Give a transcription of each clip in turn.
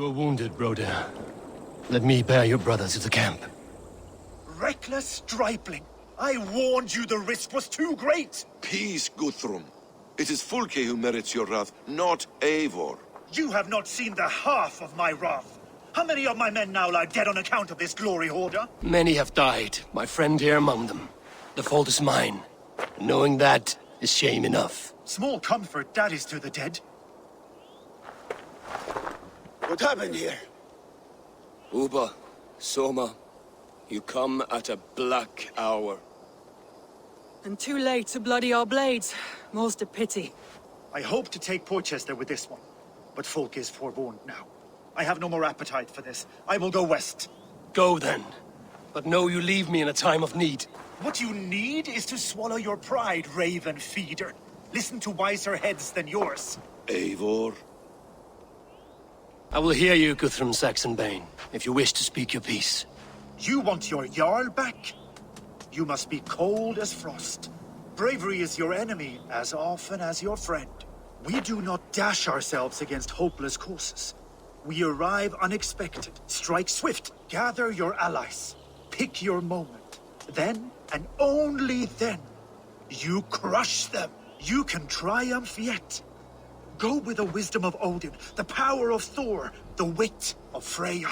are wounded, brother. Let me bear your brother to the camp. Reckless stripling! I warned you the risk was too great! Peace, Guthrum. It is Fulke who merits your wrath, not Eivor. You have not seen the half of my wrath. How many of my men now lie dead on account of this glory hoarder? Many have died, my friend here among them. The fault is mine. Knowing that is shame enough. Small comfort that is to the dead. What happened here? Uba, Soma, you come at a black hour. And too late to bloody our blades. Most a pity. I hope to take Porchester with this one, but Folk is forewarned now. I have no more appetite for this. I will go west. Go then. But know you leave me in a time of need. What you need is to swallow your pride, raven feeder. Listen to wiser heads than yours. Eivor? I will hear you, Guthrum Saxonbane, if you wish to speak your piece. You want your Jarl back? You must be cold as frost. Bravery is your enemy as often as your friend. We do not dash ourselves against hopeless courses. We arrive unexpected, strike swift, gather your allies, pick your moment. Then, and only then, you crush them. You can triumph yet. Go with the wisdom of Odin, the power of Thor, the wit of Freya.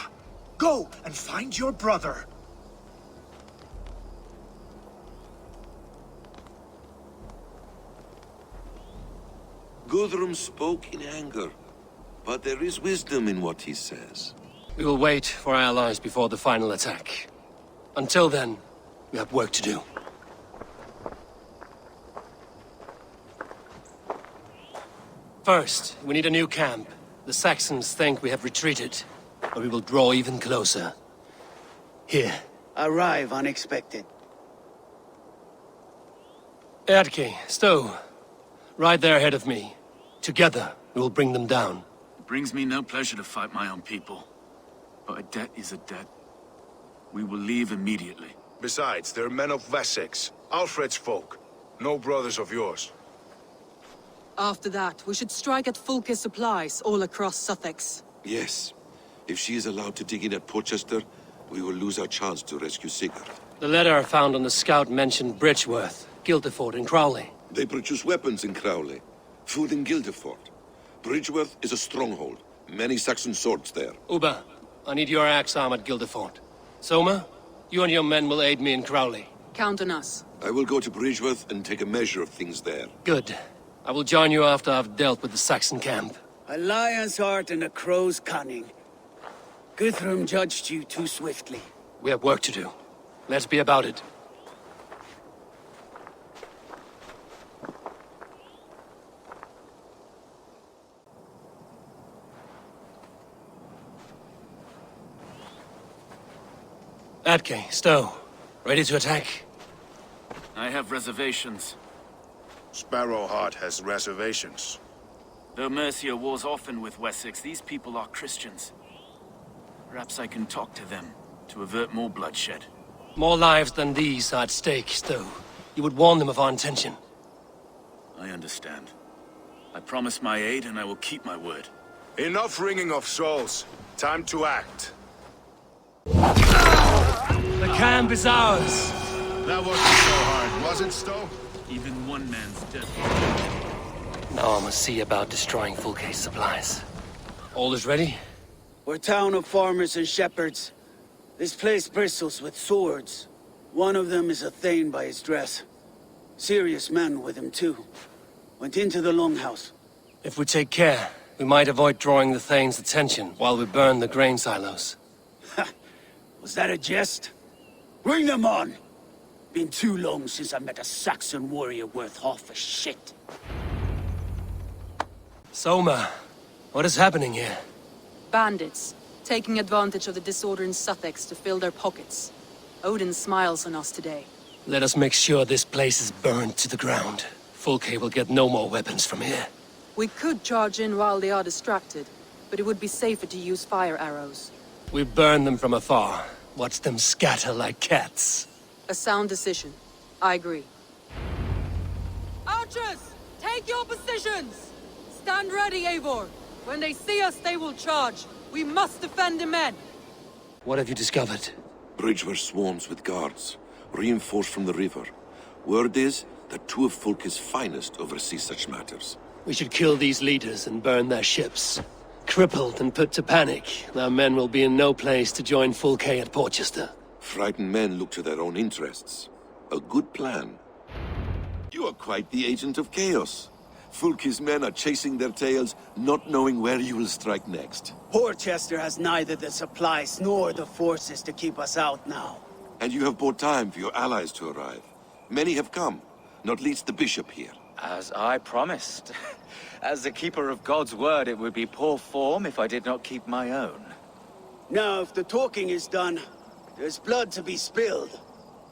Go and find your brother. Guthrum spoke in anger, but there is wisdom in what he says. We will wait for our allies before the final attack. Until then, we have work to do. First, we need a new camp. The Saxons think we have retreated, but we will draw even closer. Here. Arrive unexpected. Eadke, Stow. Right there ahead of me. Together, we will bring them down. It brings me no pleasure to fight my own people. But a debt is a debt. We will leave immediately. Besides, they're men of Wessex, Alfred's folk. No brothers of yours. After that, we should strike at Fulke's supplies all across Sussex. Yes. If she is allowed to dig in at Porchester, we will lose our chance to rescue Sigurd. The letter I found on the scout mentioned Bridgeworth, Guildeford, and Crowley. They produce weapons in Crowley, food in Guildeford. Bridgeworth is a stronghold. Many Saxon swords there. Uba, I need your axe arm at Guildeford. Soma, you and your men will aid me in Crowley. Count on us. I will go to Bridgeworth and take a measure of things there. Good. I will join you after I've dealt with the Saxon camp. A lion's heart and a crow's cunning. Guthrum judged you too swiftly. We have work to do. Let's be about it. Eadke, Stow. Ready to attack? I have reservations. Sparrowheart has reservations. Though Mercia wars often with Wessex, these people are Christians. Perhaps I can talk to them, to avert more bloodshed. More lives than these are at stake, Stow. You would warn them of our intention. I understand. I promise my aid, and I will keep my word. Enough wringing of souls. Time to act. The camp is ours! That wasn't so hard, was it, Stow? Even one man's death. Now I must see about destroying Fulke's supplies. All is ready? We're a town of farmers and shepherds. This place bristles with swords. One of them is a Thane by his dress. Serious men with him too. Went into the longhouse. If we take care, we might avoid drawing the Thane's attention while we burn the grain silos. Ha! Was that a jest? Bring them on! Been too long since I met a Saxon warrior worth half a shit. Soma, what is happening here? Bandits, taking advantage of the disorder in Sussex to fill their pockets. Odin smiles on us today. Let us make sure this place is burned to the ground. Fulke will get no more weapons from here. We could charge in while they are distracted, but it would be safer to use fire arrows. We burn them from afar. Watch them scatter like cats. A sound decision. I agree. Archers! Take your positions! Stand ready, Eivor! When they see us, they will charge. We must defend the men! What have you discovered? Bridgeworth swarms with guards, reinforced from the river. Word is that two of Fulke's finest oversee such matters. We should kill these leaders and burn their ships. Crippled and put to panic, our men will be in no place to join Fulke at Porchester. Frightened men look to their own interests. A good plan. You are quite the agent of chaos. Fulke's men are chasing their tails, not knowing where you will strike next. Porchester has neither the supplies nor the forces to keep us out now. And you have bought time for your allies to arrive. Many have come, not least the bishop here. As I promised. As the keeper of God's word, it would be poor form if I did not keep my own. Now, if the talking is done, there's blood to be spilled.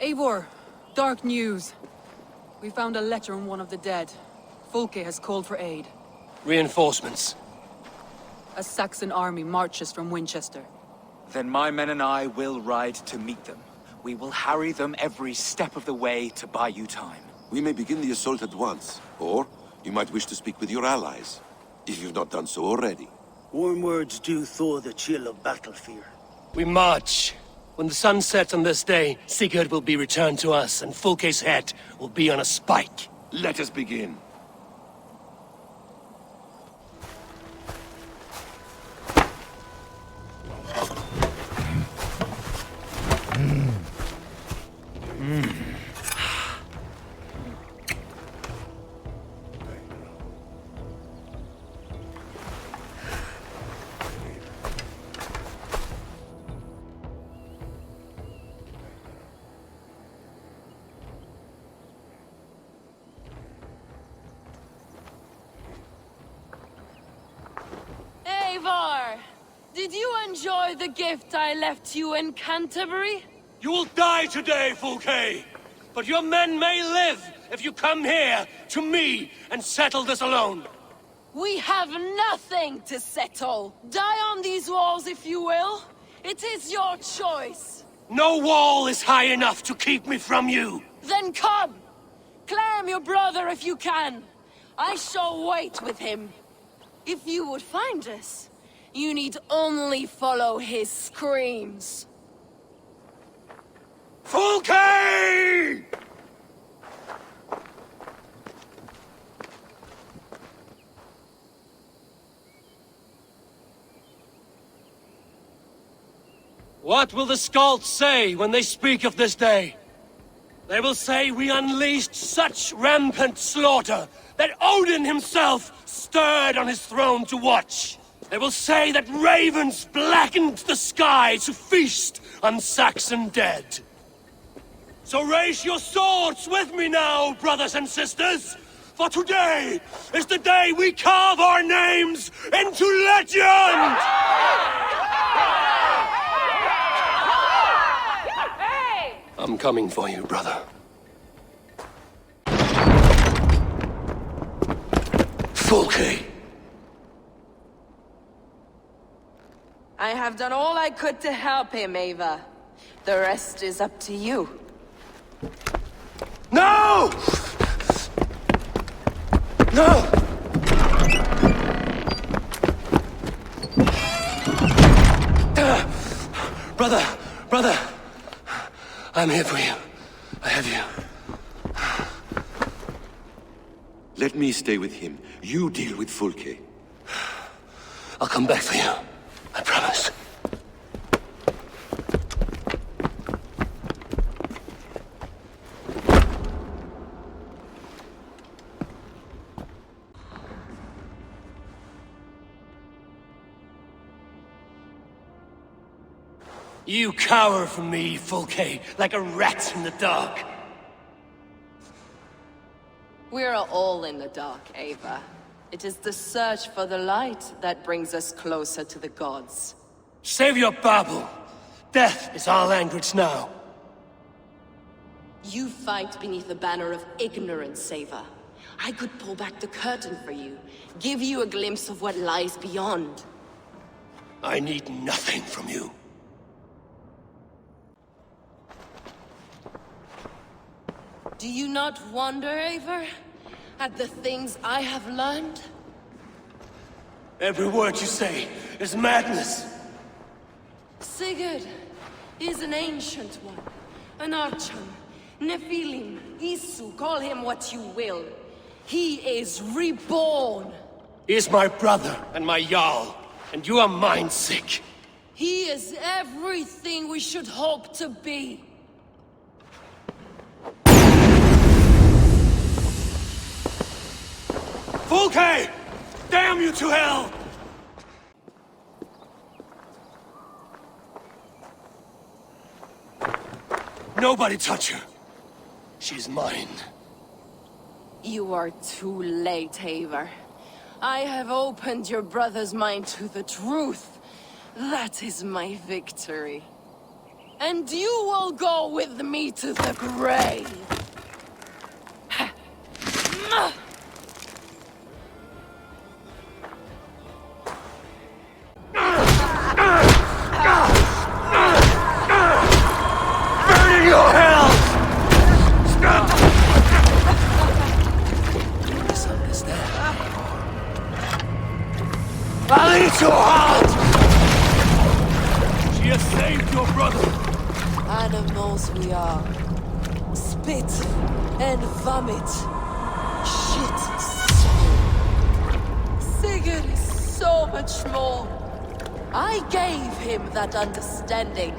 Eivor, dark news. We found a letter on one of the dead. Fulke has called for aid. Reinforcements. A Saxon army marches from Winchester. Then my men and I will ride to meet them. We will harry them every step of the way to buy you time. We may begin the assault at once, or you might wish to speak with your allies, if you've not done so already. Warm words do thaw the chill of battle fear. We march. When the sun sets on this day, Sigurd will be returned to us, and Fulke's head will be on a spike. Let us begin. Eivor! Did you enjoy the gift I left you in Canterbury? You will die today, Fulke! But your men may live if you come here to me and settle this alone. We have nothing to settle. Die on these walls if you will. It is your choice. No wall is high enough to keep me from you. Then come! Claim your brother if you can. I shall wait with him. If you would find us, you need only follow his screams. Fulke! What will the Skalds say when they speak of this day? They will say we unleashed such rampant slaughter that Odin himself stirred on his throne to watch. They will say that ravens blackened the sky to feast on Saxon dead. So raise your swords with me now, brothers and sisters, for today is the day we carve our names into legend! I'm coming for you, brother. Fulke! I have done all I could to help him, Ava. The rest is up to you. No! No! Brother! I'm here for you. I have you. Let me stay with him. You deal with Fulke. I'll come back for you. I promise. You cower from me, Fulke, like a rat in the dark. We're all in the dark, Ava. It is the search for the light that brings us closer to the gods. Save your babble. Death is our language now. You fight beneath the banner of ignorance, Ava. I could pull back the curtain for you, give you a glimpse of what lies beyond. I need nothing from you. Do you not wonder, Eivor, at the things I have learned? Every word you say is madness. Sigurd is an ancient one. An archon. Nephilim. Isu. Call him what you will. He is reborn. He is my brother and my Jarl. And you are mind sick. He is everything we should hope to be. Fulke! Damn you to hell! Nobody touch her. She's mine. You are too late, Eivor. I have opened your brother's mind to the truth. That is my victory. And you will go with me to the grave. Burning your hell! I'll eat your heart! She has saved your brother! Animals we are. Spit and vomit. Shit. Sigurd is so much more. I gave him that understanding.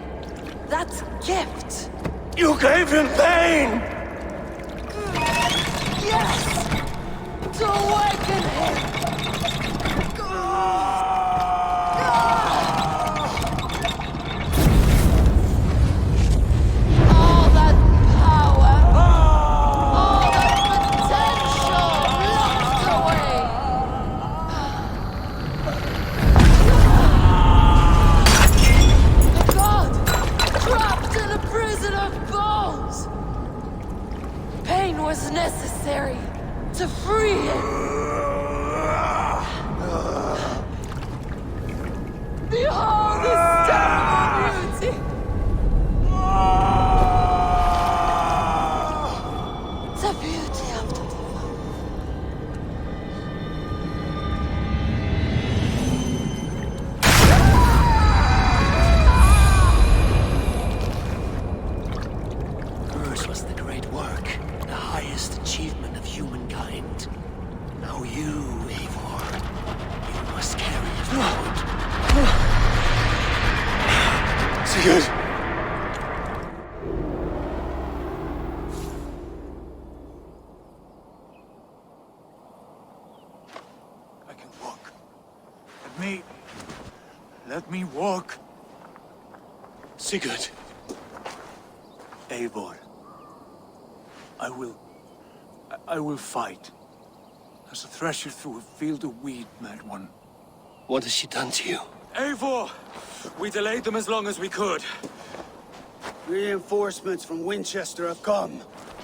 That gift. You gave him pain! Yes! To awaken him! All that power, all that potential locked away. The god, trapped in a prison of bones. Pain was necessary to free him. Behold this terrible beauty! The beauty of the divine. Hers was the great work, the highest achievement of humankind. Now you, Eivor, you must carry it forward. Sigurd! I can walk. Let me walk. Sigurd! Eivor. I will fight. As a thresher through a field of wheat, mad one. What has she done to you? Eivor! We delayed them as long as we could. Reinforcements from Winchester have come.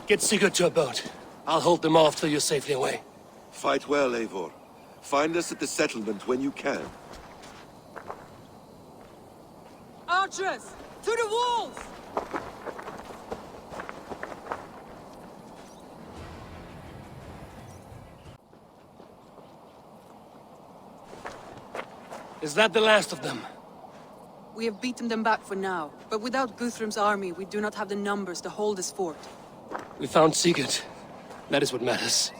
Get Sigurd to a boat. I'll hold them off till you're safely away. Fight well, Eivor. Find us at the settlement when you can. Archers! To the walls! Is that the last of them? We have beaten them back for now, but without Guthrum's army, we do not have the numbers to hold this fort. We found Sigurd. That is what matters.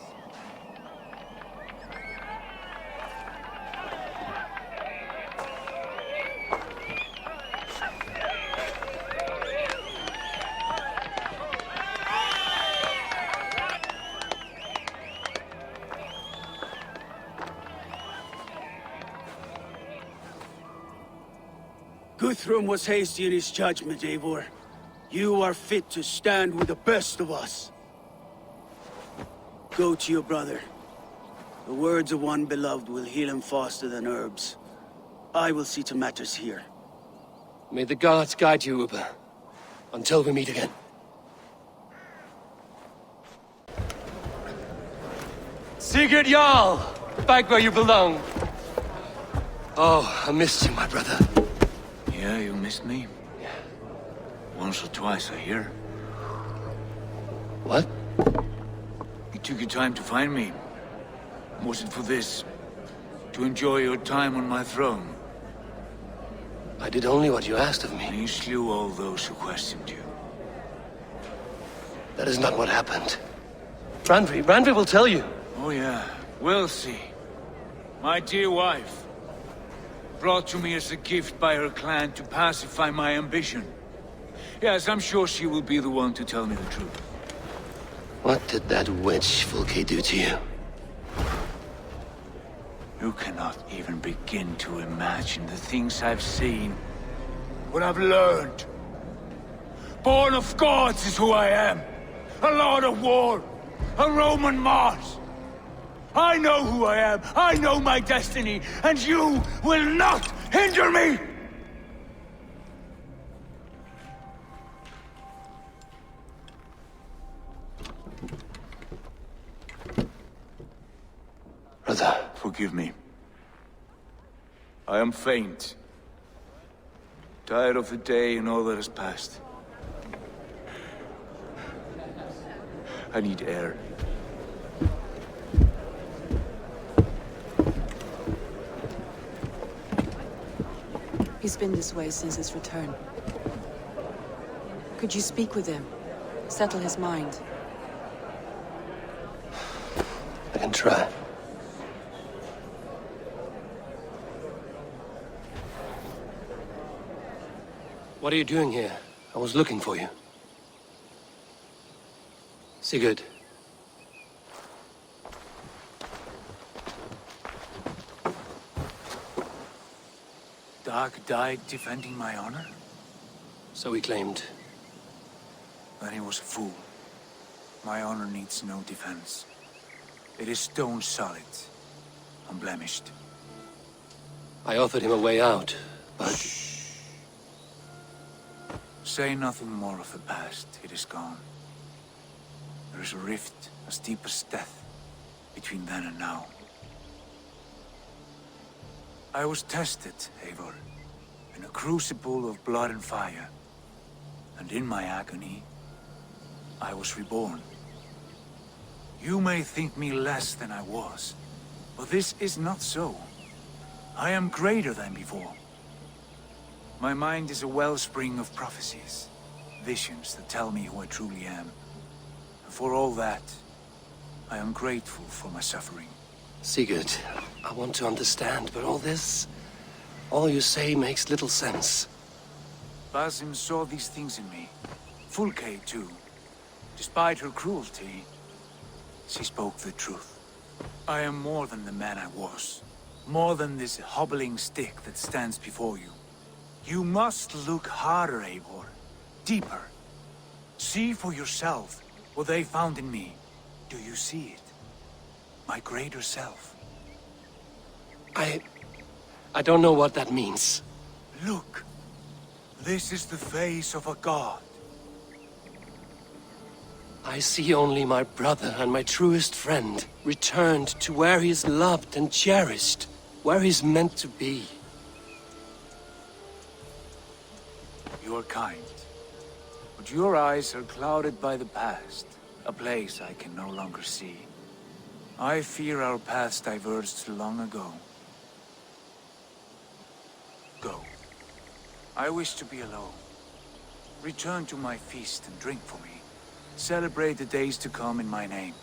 Guthrum was hasty in his judgment, Eivor. You are fit to stand with the best of us. Go to your brother. The words of one beloved will heal him faster than herbs. I will see to matters here. May the gods guide you, Uber. Until we meet again. Sigurd Jarl! Back where you belong. Oh, I missed you, my brother. Yeah, you missed me. Yeah. Once or twice, I hear. What? You took your time to find me. Was it for this? To enjoy your time on my throne? I did only what you asked of me. You slew all those who questioned you. That is not what happened. Randvi will tell you. Oh yeah, we'll see. My dear wife, brought to me as a gift by her clan to pacify my ambition. Yes, I'm sure she will be the one to tell me the truth. What did that witch Fulke do to you? You cannot even begin to imagine the things I've seen. What I've learned. Born of gods is who I am. A lord of war. A Roman Mars. I know who I am. I know my destiny. And you will not hinder me! Brother. Forgive me. I am faint. Tired of the day and all that has passed. I need air. He's been this way since his return. Could you speak with him? Settle his mind? I can try. What are you doing here? I was looking for you. Sigurd. Dag died defending my honor? So he claimed. Then he was a fool. My honor needs no defense. It is stone solid, unblemished. I offered him a way out, but... Shh. Say nothing more of the past. It is gone. There is a rift as deep as death between then and now. I was tested, Eivor, in a crucible of blood and fire. And in my agony, I was reborn. You may think me less than I was, but this is not so. I am greater than before. My mind is a wellspring of prophecies, visions that tell me who I truly am. And for all that, I am grateful for my suffering. Sigurd, I want to understand, but all you say makes little sense. Basim saw these things in me. Fulke, too. Despite her cruelty, she spoke the truth. I am more than the man I was. More than this hobbling stick that stands before you. You must look harder, Eivor. Deeper. See for yourself what they found in me. Do you see it? My greater self. I don't know what that means. Look. This is the face of a god. I see only my brother and my truest friend returned to where he is loved and cherished, where he's meant to be. You are kind, but your eyes are clouded by the past, a place I can no longer see. I fear our paths diverged long ago. Go. I wish to be alone. Return to my feast and drink for me. Celebrate the days to come in my name.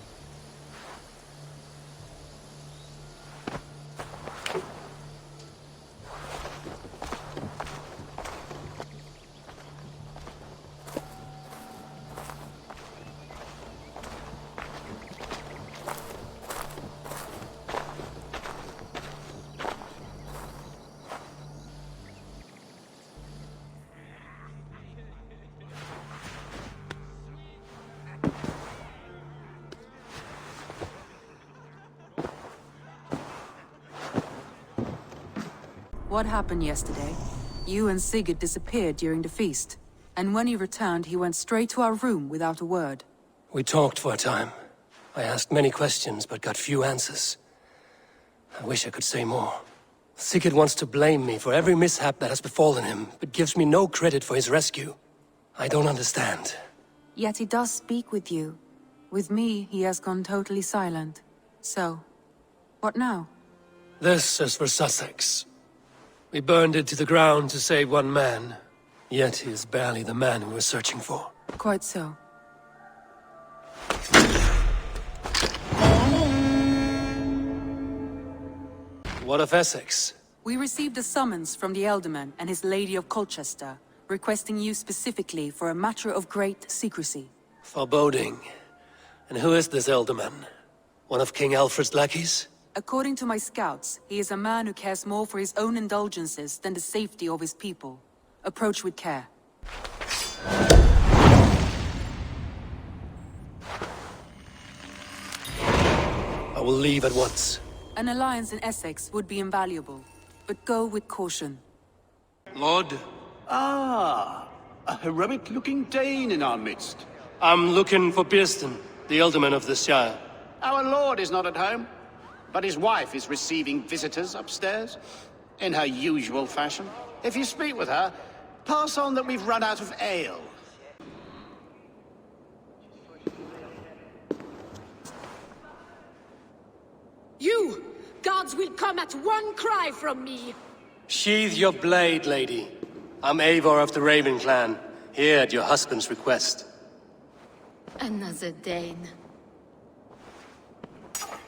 What happened yesterday? You and Sigurd disappeared during the feast. And when he returned, he went straight to our room without a word. We talked for a time. I asked many questions, but got few answers. I wish I could say more. Sigurd wants to blame me for every mishap that has befallen him, but gives me no credit for his rescue. I don't understand. Yet he does speak with you. With me, he has gone totally silent. So, what now? This is for Sussex. We burned it to the ground to save one man. Yet he is barely the man we were searching for. Quite so. What of Essex? We received a summons from the Elderman and his Lady of Colchester, requesting you specifically for a matter of great secrecy. Foreboding. And who is this Elderman? One of King Alfred's lackeys? According to my scouts, he is a man who cares more for his own indulgences than the safety of his people. Approach with care. I will leave at once. An alliance in Essex would be invaluable, but go with caution. Lord? Ah, a heroic-looking Dane in our midst. I'm looking for Bearston, the Elderman of this Shire. Our lord is not at home, but his wife is receiving visitors upstairs, in her usual fashion. If you speak with her, pass on that we've run out of ale. You! Gods will come at one cry from me! Sheathe your blade, lady. I'm Eivor of the Raven clan, here at your husband's request. Another Dane.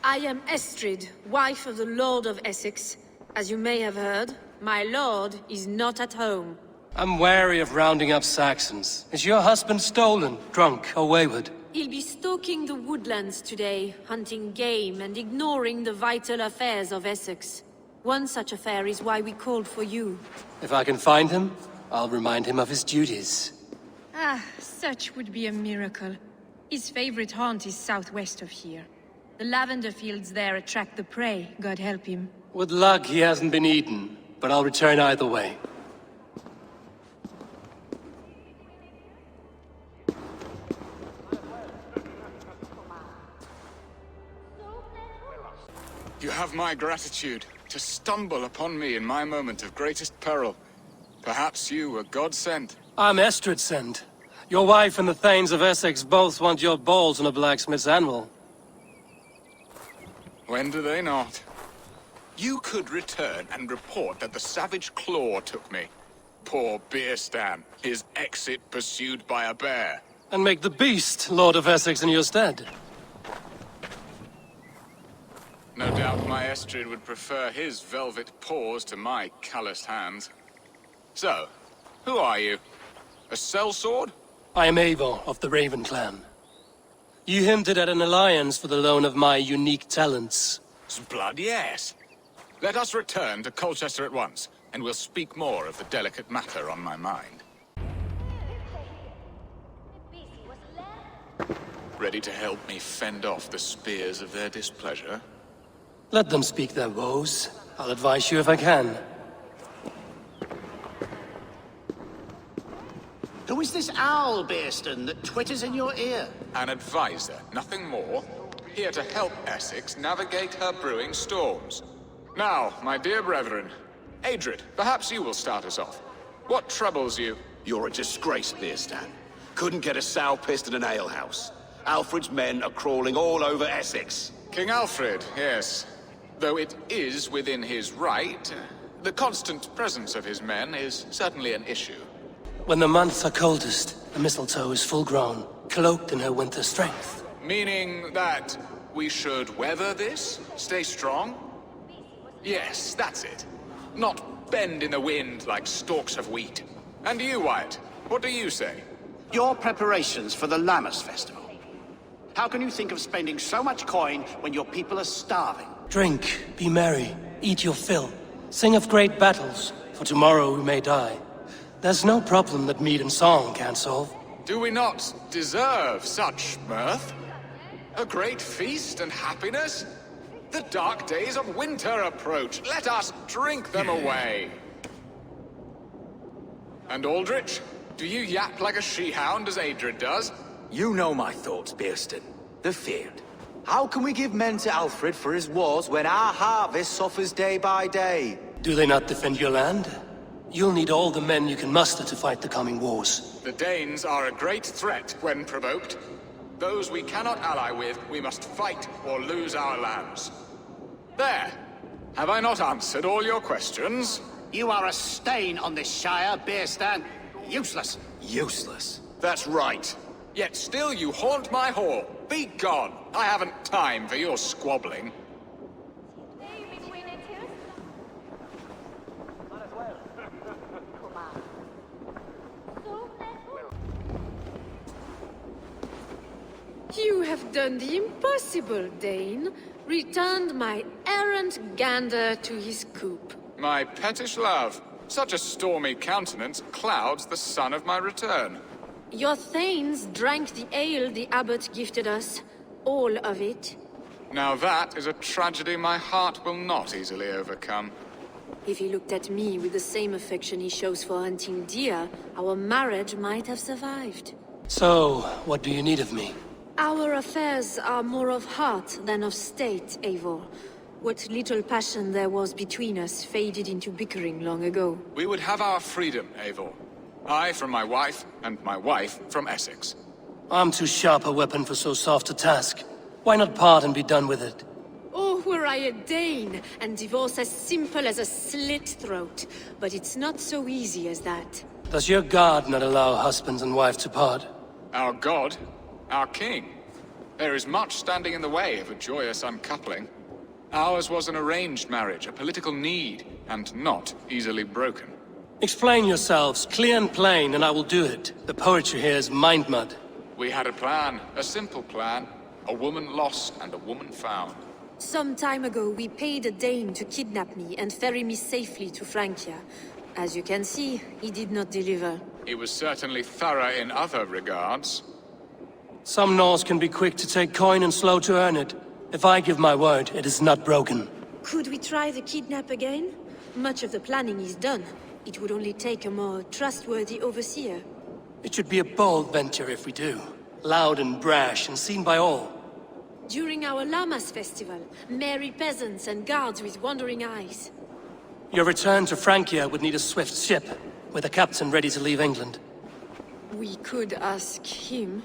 I am Estrid, wife of the Lord of Essex. As you may have heard, my lord is not at home. I'm wary of rounding up Saxons. Is your husband stolen, drunk, or wayward? He'll be stalking the woodlands today, hunting game and ignoring the vital affairs of Essex. One such affair is why we called for you. If I can find him, I'll remind him of his duties. Ah, such would be a miracle. His favorite haunt is southwest of here. The lavender fields there attract the prey, God help him. With luck, he hasn't been eaten, but I'll return either way. You have my gratitude to stumble upon me in my moment of greatest peril. Perhaps you were God-sent. I'm Estrid sent. Your wife and the Thanes of Essex both want your balls on a blacksmith's anvil. When do they not? You could return and report that the savage claw took me. Poor Beerstan, his exit pursued by a bear. And make the beast Lord of Essex in your stead. No doubt my Estrid would prefer his velvet paws to my calloused hands. So, who are you? A sellsword? I am Eivor of the Raven clan. You hinted at an alliance for the loan of my unique talents. Blood, yes. Let us return to Colchester at once, and we'll speak more of the delicate matter on my mind. Ready to help me fend off the spears of their displeasure? Let them speak their woes. I'll advise you if I can. Who is this owl, Bearston, that twitters in your ear? An advisor, nothing more. Here to help Essex navigate her brewing storms. Now, my dear brethren, Adrid, perhaps you will start us off. What troubles you? You're a disgrace, Bearstan. Couldn't get a sow pissed in an alehouse. Alfred's men are crawling all over Essex. King Alfred, yes. Though it is within his right, the constant presence of his men is certainly an issue. When the months are coldest, the mistletoe is full grown, cloaked in her winter strength. Meaning that we should weather this? Stay strong? Yes, that's it. Not bend in the wind like stalks of wheat. And you, Wyatt, what do you say? Your preparations for the Lammas festival. How can you think of spending so much coin when your people are starving? Drink, be merry, eat your fill. Sing of great battles, for tomorrow we may die. There's no problem that meat and song can't solve. Do we not deserve such mirth? A great feast and happiness? The dark days of winter approach. Let us drink them away. And Aldrich, do you yap like a she-hound as Adrid does? You know my thoughts, Bearston. The feared. How can we give men to Alfred for his wars when our harvest suffers day by day? Do they not defend your land? You'll need all the men you can muster to fight the coming wars. The Danes are a great threat when provoked. Those we cannot ally with, we must fight or lose our lands. There! Have I not answered all your questions? You are a stain on this Shire, Beerstan. Useless. Useless? That's right. Yet still you haunt my hall. Be gone. I haven't time for your squabbling. You have done the impossible, Dane. Returned my errant gander to his coop. My pettish love. Such a stormy countenance clouds the sun of my return. Your thanes drank the ale the abbot gifted us. All of it. Now that is a tragedy my heart will not easily overcome. If he looked at me with the same affection he shows for hunting deer, our marriage might have survived. So, what do you need of me? Our affairs are more of heart than of state, Eivor. What little passion there was between us faded into bickering long ago. We would have our freedom, Eivor. I from my wife, and my wife from Essex. I'm too sharp a weapon for so soft a task. Why not part and be done with it? Oh, were I a Dane, and divorce as simple as a slit throat. But it's not so easy as that. Does your god not allow husbands and wife to part? Our god? Our king? There is much standing in the way of a joyous uncoupling. Ours was an arranged marriage, a political need, and not easily broken. Explain yourselves, clear and plain, and I will do it. The poetry here is mind mud. We had a plan, a simple plan. A woman lost and a woman found. Some time ago, we paid a Dane to kidnap me and ferry me safely to Francia. As you can see, he did not deliver. He was certainly thorough in other regards. Some Norse can be quick to take coin and slow to earn it. If I give my word, it is not broken. Could we try the kidnap again? Much of the planning is done. It would only take a more trustworthy overseer. It should be a bold venture if we do. Loud and brash and seen by all. During our Llamas festival, merry peasants and guards with wandering eyes. Your return to Francia would need a swift ship, with a captain ready to leave England. We could ask him.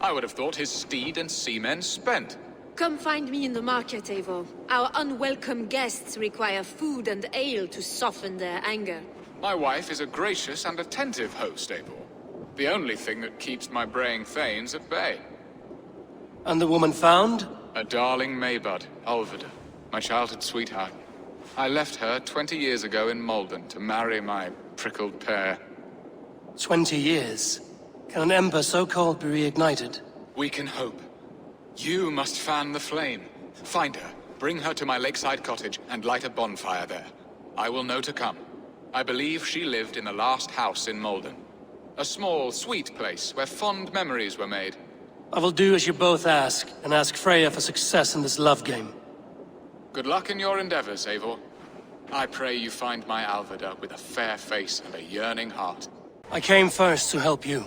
I would have thought his steed and seamen spent. Come find me in the market, Eivor. Our unwelcome guests require food and ale to soften their anger. My wife is a gracious and attentive host, Eivor. The only thing that keeps my braying thanes at bay. And the woman found? A darling Maybud, Ulvida, my childhood sweetheart. I left her 20 years ago in Malden to marry my prickled pair. 20 years? Can an ember so cold be reignited? We can hope. You must fan the flame. Find her, bring her to my lakeside cottage, and light a bonfire there. I will know to come. I believe she lived in the last house in Malden. A small, sweet place where fond memories were made. I will do as you both ask, and ask Freya for success in this love game. Good luck in your endeavors, Eivor. I pray you find my Alvida with a fair face and a yearning heart. I came first to help you.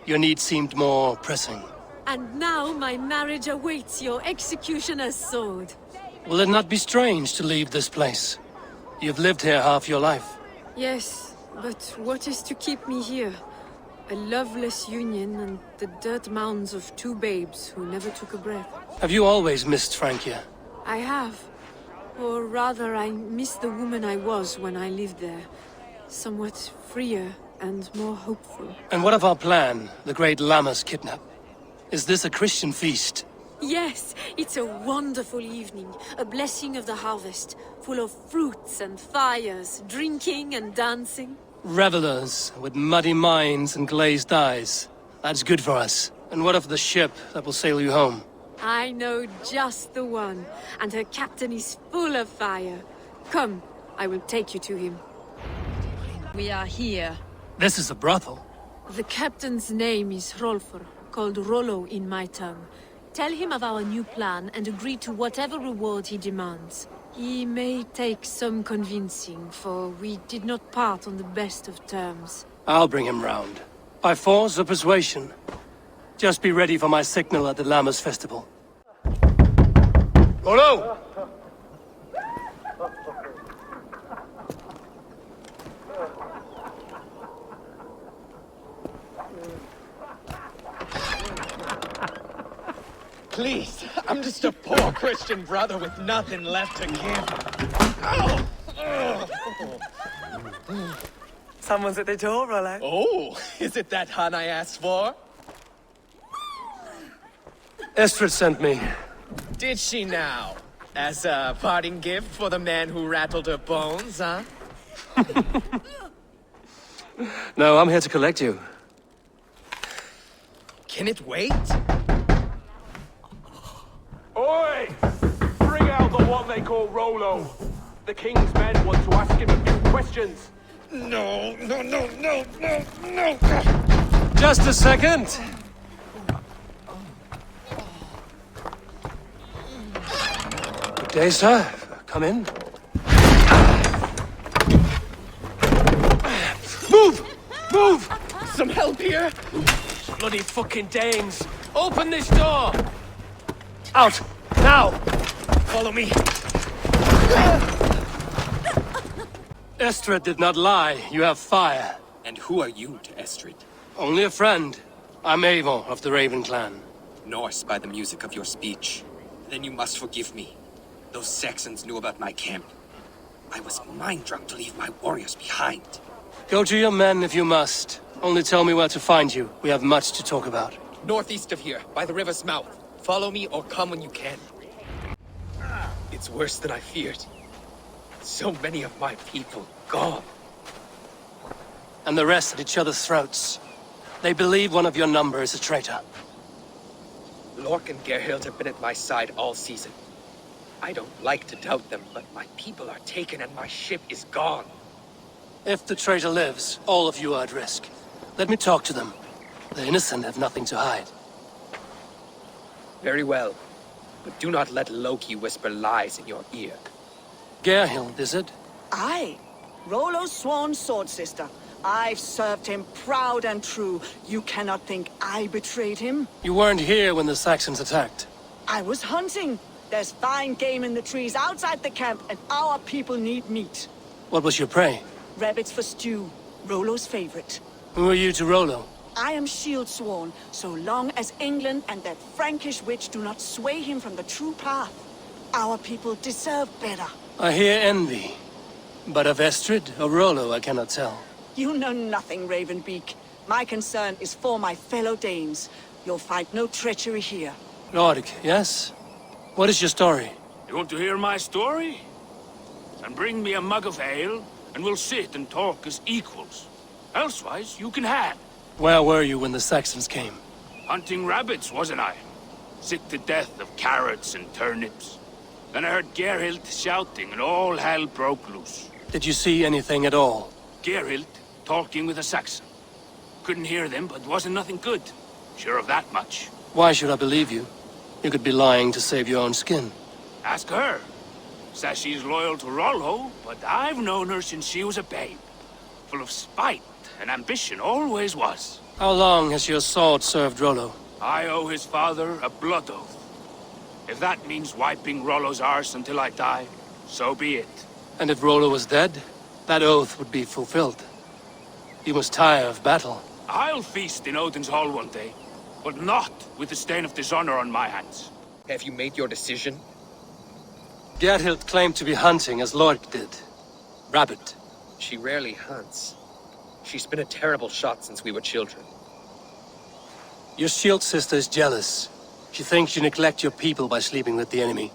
Your need seemed more pressing. And now my marriage awaits your executioner's sword. Will it not be strange to leave this place? You've lived here half your life. Yes, but what is to keep me here? A loveless union and the dirt mounds of two babes who never took a breath. Have you always missed Francia? I have. Or rather, I miss the woman I was when I lived there. Somewhat freer and more hopeful. And what of our plan, the great Llamas kidnap? Is this a Christian feast? Yes, it's a wonderful evening. A blessing of the harvest, full of fruits and fires, drinking and dancing. Revelers with muddy minds and glazed eyes. That's good for us. And what of the ship that will sail you home? I know just the one, and her captain is full of fire. Come, I will take you to him. We are here. This is a brothel. The captain's name is Hrolfr, called Rollo in my tongue. Tell him of our new plan and agree to whatever reward he demands. He may take some convincing, for we did not part on the best of terms. I'll bring him round. By force or persuasion. Just be ready for my signal at the Llamas Festival. Rollo! Please, I'm just a poor Christian brother with nothing left to give. Oh! Someone's at the door, Rollo. Oh, is it that hun I asked for? Estrid sent me. Did she now? As a parting gift for the man who rattled her bones, huh? No, I'm here to collect you. Can it wait? Oi! Bring out the one they call Rollo. The king's men want to ask him a few questions. No. Just a second. Good day, sir. Come in. Move! Some help here? Bloody fucking Danes! Open this door! Out! Now! Follow me. Estrid did not lie. You have fire. And who are you to Estrid? Only a friend. I'm Avon of the Raven clan. Norse by the music of your speech. Then you must forgive me. Those Saxons knew about my camp. I was mind-drunk to leave my warriors behind. Go to your men if you must. Only tell me where to find you. We have much to talk about. Northeast of here, by the river's mouth. Follow me or come when you can. It's worse than I feared. So many of my people gone. And the rest at each other's throats. They believe one of your number is a traitor. Lork and Gerhild have been at my side all season. I don't like to doubt them, but my people are taken and my ship is gone. If the traitor lives, all of you are at risk. Let me talk to them. The innocent have nothing to hide. Very well. But do not let Loki whisper lies in your ear. Gerhild, is it? Aye. Rollo's sworn sword sister. I've served him proud and true. You cannot think I betrayed him? You weren't here when the Saxons attacked. I was hunting. There's fine game in the trees outside the camp, and our people need meat. What was your prey? Rabbits for stew. Rollo's favorite. Who are you to Rollo? I am shield sworn, so long as England and that Frankish witch do not sway him from the true path. Our people deserve better. I hear envy. But of Estrid or Rollo, I cannot tell. You know nothing, Ravenbeak. My concern is for my fellow Danes. You'll find no treachery here. Lork, yes? What is your story? You want to hear my story? Then bring me a mug of ale, and we'll sit and talk as equals. Elsewise, you can have. Where were you when the Saxons came? Hunting rabbits, wasn't I? Sick to death of carrots and turnips. Then I heard Gerhild shouting, and all hell broke loose. Did you see anything at all? Gerhild talking with a Saxon. Couldn't hear them, but wasn't nothing good. Sure of that much. Why should I believe you? You could be lying to save your own skin. Ask her. Says she's loyal to Rollo, but I've known her since she was a babe. Full of spite and ambition, always was. How long has your sword served Rollo? I owe his father a blood oath. If that means wiping Rollo's arse until I die, so be it. And if Rollo was dead, that oath would be fulfilled. You must tire of battle. I'll feast in Odin's hall one day, but not with the stain of dishonor on my hands. Have you made your decision? Gerhild claimed to be hunting as Lork did. Rabbit. She rarely hunts. She's been a terrible shot since we were children. Your shield sister is jealous. She thinks you neglect your people by sleeping with the enemy.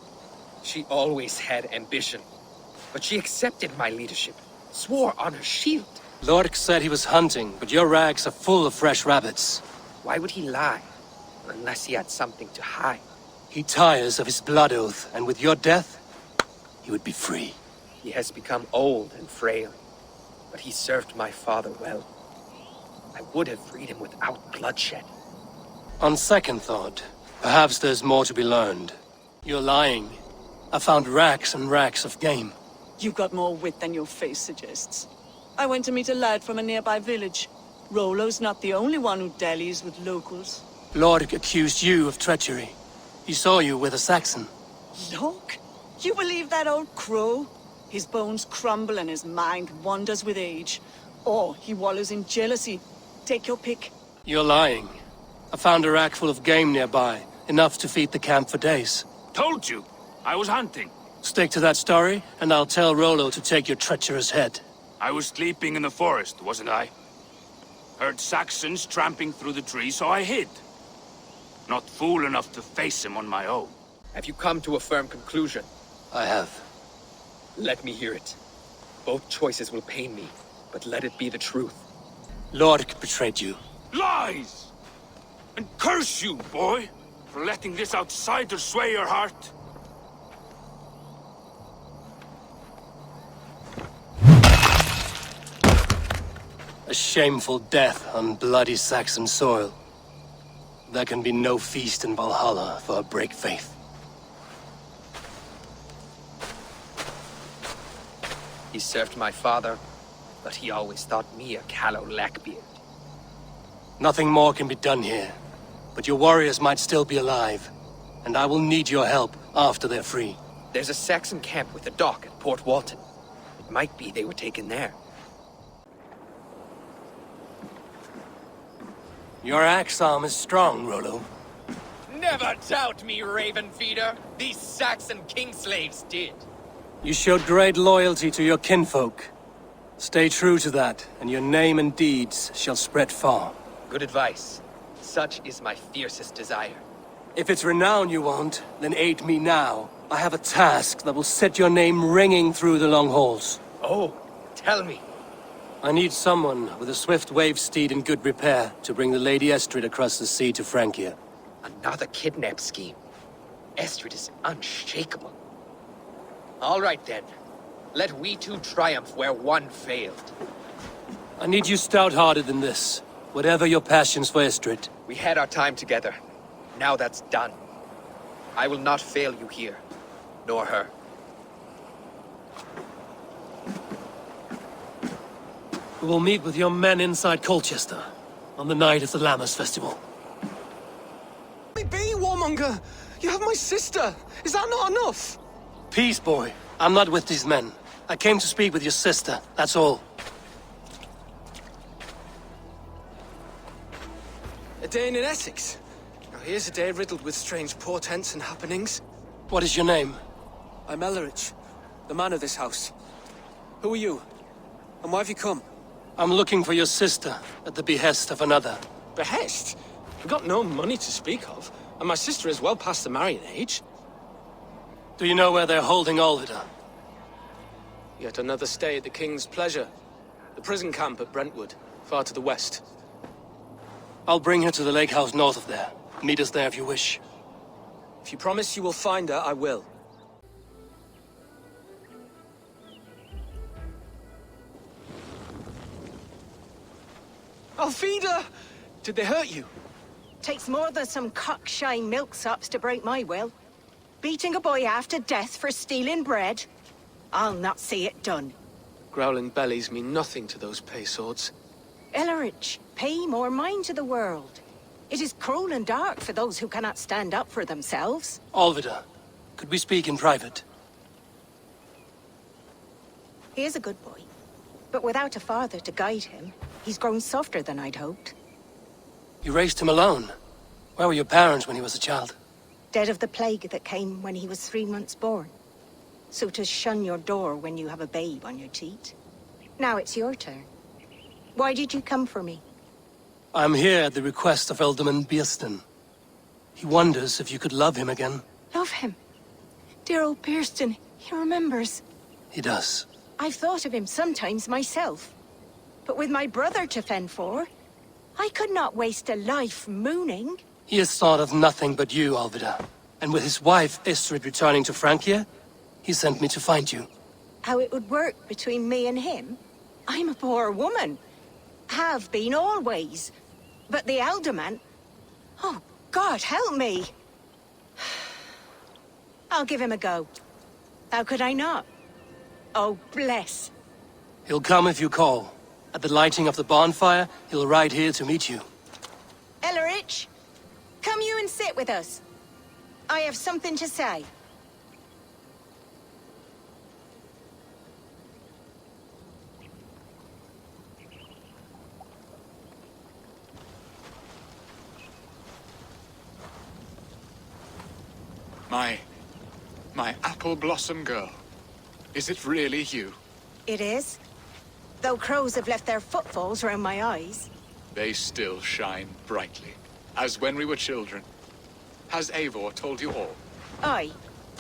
She always had ambition. But she accepted my leadership. Swore on her shield. Lork said he was hunting, but your rags are full of fresh rabbits. Why would he lie? Unless he had something to hide. He tires of his blood oath, and with your death, he would be free. He has become old and frail, but he served my father well. I would have freed him without bloodshed. On second thought, perhaps there's more to be learned. You're lying. I found racks and racks of game. You've got more wit than your face suggests. I went to meet a lad from a nearby village. Rollo's not the only one who dallies with locals. Lork accused you of treachery. He saw you with a Saxon. Lork? You believe that old crow? His bones crumble and his mind wanders with age. Or he wallows in jealousy. Take your pick. You're lying. I found a rack full of game nearby, enough to feed the camp for days. Told you, I was hunting. Stick to that story, and I'll tell Rollo to take your treacherous head. I was sleeping in the forest, wasn't I? Heard Saxons tramping through the trees, so I hid. Not fool enough to face him on my own. Have you come to a firm conclusion? I have. Let me hear it. Both choices will pain me, but let it be the truth. Lork betrayed you. Lies! And curse you, boy, for letting this outsider sway your heart. A shameful death on bloody Saxon soil. There can be no feast in Valhalla for a break faith. He served my father, but he always thought me a callow lackbeard. Nothing more can be done here, but your warriors might still be alive, and I will need your help after they're free. There's a Saxon camp with a dock at Port Walton. It might be they were taken there. Your axe arm is strong, Rollo. Never doubt me, Raven Feeder. These Saxon king-slaves did. You showed great loyalty to your kinfolk. Stay true to that, and your name and deeds shall spread far. Good advice. Such is my fiercest desire. If it's renown you want, then aid me now. I have a task that will set your name ringing through the long halls. Oh, tell me. I need someone with a swift wave steed in good repair to bring the Lady Estrid across the sea to Francia. Another kidnap scheme. Estrid is unshakable. All right then. Let we two triumph where one failed. I need you stout-hearted in this, whatever your passions for Estrid. We had our time together. Now that's done. I will not fail you here, nor her. We will meet with your men inside Colchester on the night of the Lammas Festival. Let me be, warmonger! You have my sister! Is that not enough? Peace, boy. I'm not with these men. I came to speak with your sister, that's all. A day in Essex. Now here's a day riddled with strange portents and happenings. What is your name? I'm Ellerich, the man of this house. Who are you? And why have you come? I'm looking for your sister, at the behest of another. Behest? We've got no money to speak of, and my sister is well past the marrying age. Do you know where they're holding Olvida? Yet another stay at the King's pleasure. The prison camp at Brentwood, far to the west. I'll bring her to the lake house north of there. Meet us there if you wish. If you promise you will find her, I will. Alfida! Did they hurt you? Takes more than some cockshy milksops to break my will. Beating a boy half to death for stealing bread? I'll not see it done. Growling bellies mean nothing to those pay swords. Ellerich, pay more mind to the world. It is cruel and dark for those who cannot stand up for themselves. Olvida, could we speak in private? He is a good boy, but without a father to guide him, he's grown softer than I'd hoped. You raised him alone. Where were your parents when he was a child? Dead of the plague that came when he was 3 months born. So to shun your door when you have a babe on your teat. Now it's your turn. Why did you come for me? I'm here at the request of Ealdorman Bearston. He wonders if you could love him again. Love him? Dear old Bearston, he remembers. He does. I've thought of him sometimes myself. But with my brother to fend for, I could not waste a life mooning. He has thought of nothing but you, Olvida. And with his wife, Estrid, returning to Francia, he sent me to find you. How it would work between me and him? I'm a poor woman. Have been always. But the Ealdorman... Oh, God, help me! I'll give him a go. How could I not? Oh, bless. He'll come if you call. At the lighting of the bonfire, he'll ride here to meet you. Ellerich, come you and sit with us. I have something to say. My apple blossom girl. Is it really you? It is. Though crows have left their footfalls around my eyes. They still shine brightly, as when we were children. Has Eivor told you all? Aye,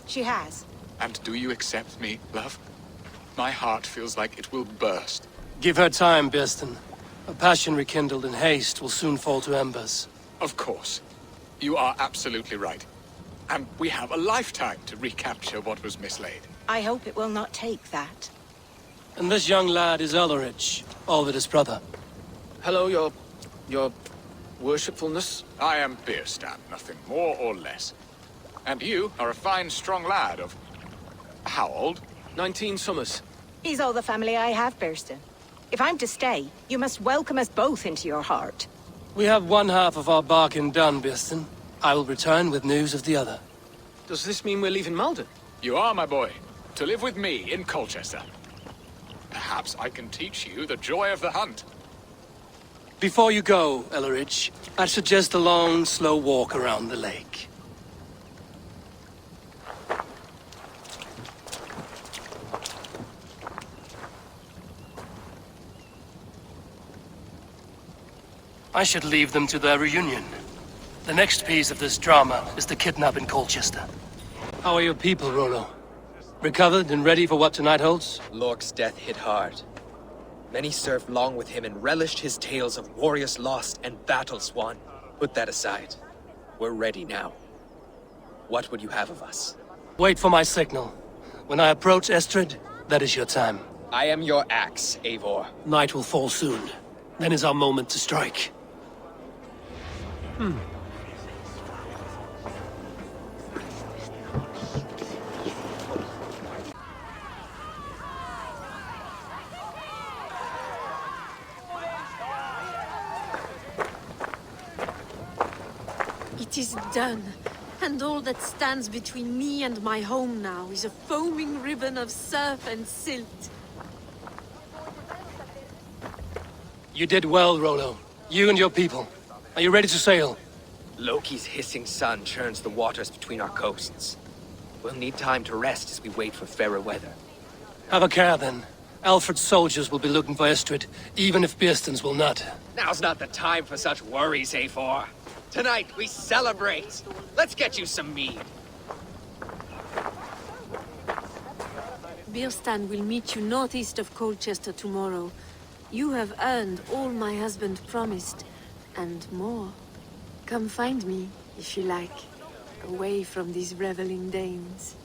she has. And do you accept me, love? My heart feels like it will burst. Give her time, Birsten. A passion rekindled in haste will soon fall to embers. Of course. You are absolutely right. And we have a lifetime to recapture what was mislaid. I hope it will not take that. And this young lad is Ulrich, Olvid's brother. Hello, your worshipfulness. I am Bierstan, nothing more or less. And you are a fine, strong lad of... how old? 19 summers. He's all the family I have, Birsten. If I'm to stay, you must welcome us both into your heart. We have one half of our bargain done, Birsten. I will return with news of the other. Does this mean we're leaving Malden? You are, my boy, to live with me in Colchester. Perhaps I can teach you the joy of the hunt. Before you go, Ulrich, I suggest a long, slow walk around the lake. I should leave them to their reunion. The next piece of this drama is the kidnap in Colchester. How are your people, Rollo? Recovered and ready for what tonight holds? Lork's death hit hard. Many served long with him and relished his tales of warriors lost and battles won. Put that aside. We're ready now. What would you have of us? Wait for my signal. When I approach Estrid, that is your time. I am your axe, Eivor. Night will fall soon. Then is our moment to strike. It is done. And all that stands between me and my home now is a foaming ribbon of surf and silt. You did well, Rollo. You and your people. Are you ready to sail? Loki's hissing sun churns the waters between our coasts. We'll need time to rest as we wait for fairer weather. Have a care, then. Alfred's soldiers will be looking for Estrid, even if Birsten's will not. Now's not the time for such worries, Eivor. Tonight, we celebrate. Let's get you some mead. Bierstan will meet you northeast of Colchester tomorrow. You have earned all my husband promised, and more. Come find me, if you like, away from these reveling Danes.